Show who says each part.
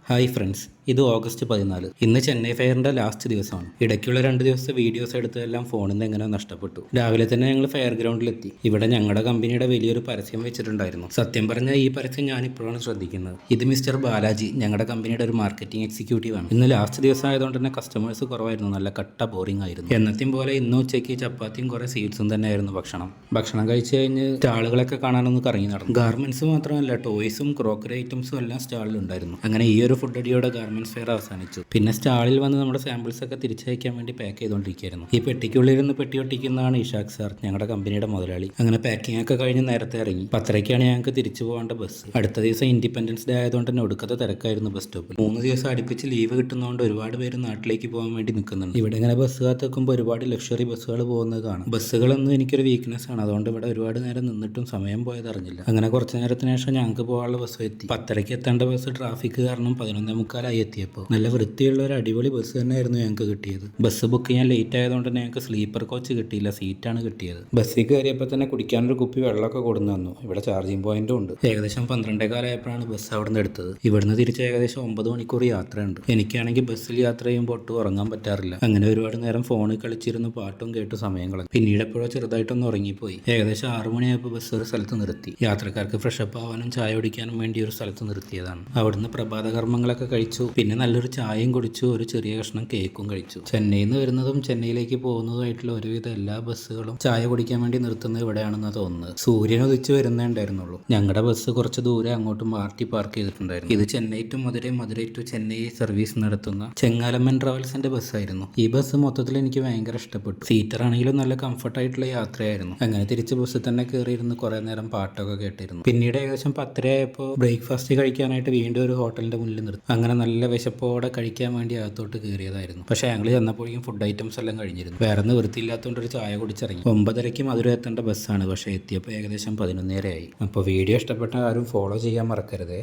Speaker 1: Hi friends, ഇത് August 14. ഇന്ന് Chennai ഫെയറിൻ്റെ last ദിവസമാണ്. ഇടയ്ക്കുള്ള 2 ദിവസത്തെ വീഡിയോസ് എടുത്തതെല്ലാം ഫോണിൽ നിന്ന് എങ്ങനെ നഷ്ടപ്പെട്ടു. രാവിലെ തന്നെ ഞങ്ങൾ ഫെയർ ഗ്രൗണ്ടിലെത്തി. ഇവിടെ ഞങ്ങളുടെ കമ്പനിയുടെ വലിയൊരു പരസ്യം വെച്ചിട്ടുണ്ടായിരുന്നു. സത്യം പറഞ്ഞാൽ ഈ പരസ്യം ഞാൻ ഇപ്പോഴാണ് ശ്രദ്ധിക്കുന്നത്. ഇത് മിസ്റ്റർ ബാലാജി, ഞങ്ങളുടെ കമ്പനിയുടെ ഒരു മാർക്കറ്റിംഗ് എക്സിക്യൂട്ടീവ് ആണ്. ഇന്ന് ലാസ്റ്റ് ദിവസം ആയതുകൊണ്ട് തന്നെ കസ്റ്റമേഴ്സ് കുറവായിരുന്നു. നല്ല കട്ട ബോറിംഗ് ആയിരുന്നു. എന്നത്തെയും പോലെ ഇന്ന് ഉച്ചയ്ക്ക് ചപ്പാത്തിയും കുറേ സ്വീറ്റ്സും തന്നെയായിരുന്നു ഭക്ഷണം കഴിച്ച് കഴിഞ്ഞ് സ്റ്റാളുകളൊക്കെ കാണാനൊന്ന് കറങ്ങി നടന്നു. ഗാർമെന്റ്സ് മാത്രമല്ല, ടോയ്സും ക്രോക്കറി ഐറ്റംസും എല്ലാം സ്റ്റാളിലുണ്ടായിരുന്നു. അങ്ങനെ ഈ ഒരു ഫുഡ് അടിയോടെ ഗാർമെന്റ്സ് ഫെയർ അവസാനിച്ചു. പിന്നെ സ്റ്റാളിൽ വന്ന് നമ്മുടെ സാമ്പിൾസ് ഒക്കെ തിരിച്ചയക്കാൻ വേണ്ടി പാക്ക് ചെയ്തുകൊണ്ടിരിക്കുകയായിരുന്നു. ഈ പെട്ടിക്കുള്ളിലിരുന്ന് പെട്ടി ഒട്ടിക്കുന്നതാണ് ഇഷാഖ് സാർ, ഞങ്ങളുടെ കമ്പനിയുടെ മുതലാളി. അങ്ങനെ പാക്കിംഗ് ഒക്കെ കഴിഞ്ഞ് നേരത്തെ ഇറങ്ങി. 10:30 ഞങ്ങൾക്ക് തിരിച്ചു പോകേണ്ട ബസ്. അടുത്ത ദിവസം ഇൻഡിപെൻഡൻസ് ഡേ ആയതുകൊണ്ട് തന്നെ ഒടുക്കത്തെ തിരക്കായിരുന്നു ബസ് സ്റ്റോപ്പിൽ. 3 ദിവസം അടുപ്പിച്ച് ലീവ് കിട്ടുന്നതുകൊണ്ട് ഒരുപാട് പേര് നാട്ടിലേക്ക് പോകാൻ വേണ്ടി നിൽക്കുന്നുണ്ട്. ഇവിടെ ഇങ്ങനെ ബസ് കാത്തുനിൽക്കുമ്പോൾ ഒരുപാട് ലക്ഷറി ബസ്സുകൾ പോകുന്നത് കാണാം. ബസ്സുകളൊന്നും എനിക്കൊരു വീക്ക്നെസ് ആണ്, അതുകൊണ്ട് ഇവിടെ ഒരുപാട് നേരം നിന്നിട്ടും സമയം പോയത് അറിഞ്ഞില്ല. അങ്ങനെ കുറച്ച് നേരത്തിന് ശേഷം ഞങ്ങൾക്ക് പോകാനുള്ള ബസ് എത്തി. 10:30 എത്തേണ്ട ബസ് ട്രാഫിക് കാരണം 11:45 എത്തിയപ്പോൾ. നല്ല വൃത്തിയുള്ള ഒരു അടിപൊളി ബസ് തന്നെയായിരുന്നു ഞങ്ങൾക്ക് കിട്ടിയത്. ബസ് ബുക്ക് ചെയ്യാൻ ലേറ്റ് ആയതുകൊണ്ട് തന്നെ ഞങ്ങൾക്ക് സ്ലീപ്പർ കോച്ച് കിട്ടിയില്ല, സീറ്റാണ് കിട്ടിയത്. ബസ്സിൽ കയറിയപ്പോൾ തന്നെ കുടിക്കാനൊരു കുപ്പി വെള്ളമൊക്കെ കൊടുന്നു തന്നു. ഇവിടെ ചാർജിങ് പോയിന്റും ഉണ്ട്. ഏകദേശം 12:15 ആയപ്പോഴാണ് ബസ് അവിടെ നിന്ന് എടുത്തത്. ഇവിടുന്ന് തിരിച്ച് ഏകദേശം 9 മണിക്കൂർ യാത്രയുണ്ട്. എനിക്കാണെങ്കിൽ ബസ്സിൽ യാത്ര ചെയ്യുമ്പോൾ ഒട്ടും ഉറങ്ങാൻ പറ്റാറില്ല. അങ്ങനെ ഒരുപാട് നേരം ഫോണിൽ കളിച്ചിരുന്ന് പാട്ടും കേട്ട് സമയം കളഞ്ഞു. പിന്നീട് എപ്പോഴോ ചെറുതായിട്ടൊന്ന് ഉറങ്ങിപ്പോയി. ഏകദേശം 6 മണിയായപ്പോൾ ബസ് ഒരു സ്ഥലത്ത് നിർത്തി. യാത്രക്കാർക്ക് ഫ്രഷപ്പ് ആവാനും ചായ കുടിക്കാനും വേണ്ടി ഒരു സ്ഥലത്ത് നിർത്തിയതാണ്. അവിടുന്ന് പ്രഭാത കർമ്മങ്ങളൊക്കെ കഴിച്ചു. പിന്നെ നല്ലൊരു ചായയും കുടിച്ചു. ഒരു ചെറിയ കഷ്ണം കേക്കും കഴിച്ചു. ചെന്നൈയിൽ നിന്ന് വരുന്നതും ചെന്നൈയിലേക്ക് പോകുന്നതുമായിട്ടുള്ള ഒരുവിധ എല്ലാ ബസ്സുകളും ചായ കുടിക്കാൻ വേണ്ടി നിർത്തുന്നത് ഇവിടെയാണെന്ന് തോന്നുന്നത്. സൂര്യൻ ഉദിച്ചു വരുന്നേ ഉണ്ടായിരുന്നുള്ളൂ. ഞങ്ങളുടെ ബസ് കുറച്ച് ദൂരെ അങ്ങോട്ട് മാറ്റി പാർക്ക് ചെയ്തിട്ടുണ്ടായിരുന്നു. ഇത് Chennai to Madurai, Madurai to Chennai service നടത്തുന്ന ചെങ്ങാലമ്മൻ ട്രാവൽസിന്റെ ബസ്സായിരുന്നു. ഈ ബസ് മൊത്തത്തിൽ എനിക്ക് ഭയങ്കര ഇഷ്ടപ്പെട്ടു. സീറ്റർ ആണെങ്കിലും നല്ല കംഫർട്ടായിട്ടുള്ള യാത്രയായിരുന്നു. അങ്ങനെ തിരിച്ച് ബസ്സിൽ തന്നെ കയറിയിരുന്ന് കുറെ നേരം പാട്ടൊക്കെ കേട്ടിരുന്നു. പിന്നീട് ഏകദേശം 10:30 ആയപ്പോൾ ബ്രേക്ക്ഫാസ്റ്റ് കഴിക്കാനായിട്ട് വീണ്ടും ഒരു ഹോട്ടലിന്റെ മുന്നിൽ നിർത്തി. അങ്ങനെ നല്ല വിശപ്പോടെ കഴിക്കാൻ വേണ്ടി അകത്തോട്ട് കയറിയതായിരുന്നു. പക്ഷേ ഞങ്ങൾ ചെന്നപ്പോഴേക്കും ഫുഡ് ഐറ്റംസ് എല്ലാം കഴിഞ്ഞിരുന്നു. വേറെ നിവൃത്തിയില്ലാത്തതുകൊണ്ട് ഒരു ചായ കുടിച്ചിറങ്ങി. 9:30 മധുര എത്തേണ്ട ബസ്സാണ്, പക്ഷേ എത്തിയപ്പോൾ ഏകദേശം 11:30 ആയി. അപ്പോൾ വീഡിയോ ഇഷ്ടപ്പെട്ട ആരും ഫോളോ ചെയ്യാൻ മറക്കരുതേ.